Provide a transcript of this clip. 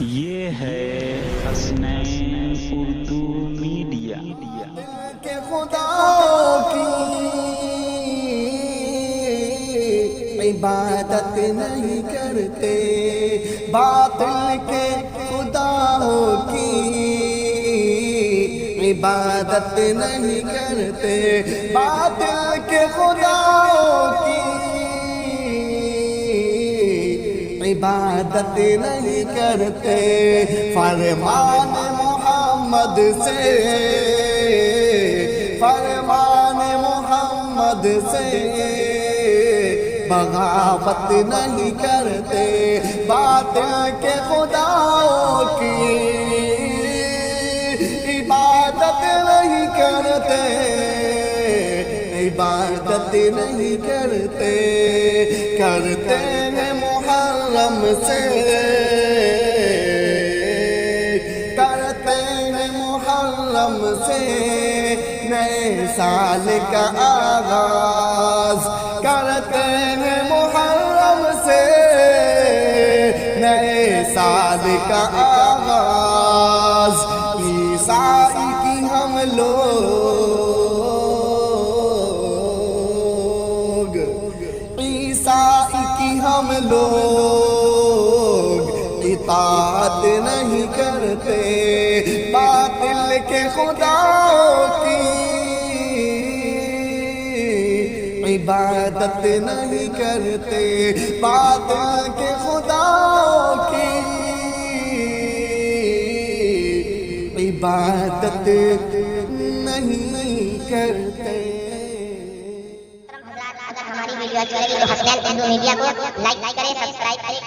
یہ ہے حسنین اردو میڈیا۔ کہ خدا کی عبادت نہیں کرتے، باطل کے خداؤں کی عبادت نہیں کرتے، باطل کے خداؤں کی عبادت نہیں کرتے۔ فرمان محمد سے، فرمان محمد سے بغاوت نہیں کرتے، باطل کے خداؤں کی عبادت نہیں کرتے، عبادت نہیں کرتے۔ کرتے ہیں محرم سے، کرتے ہیں محرم سے نئے سال کا آغاز، کرتے ہیں محرم سے نئے سال کا آغاز۔ عیسائی کی ہم لوگ، عیسائی کی ہم لوگ اطاعت نہیں کرتے، باطل کے خداؤں کی عبادت نہیں کرتے، باطل کے خداؤں کی عبادت نہیں کرتے۔ اگر ہماری ویڈیو اچھی لگی تو حسنین اردو میڈیا کو لائک کریں، سبسکرائب کریں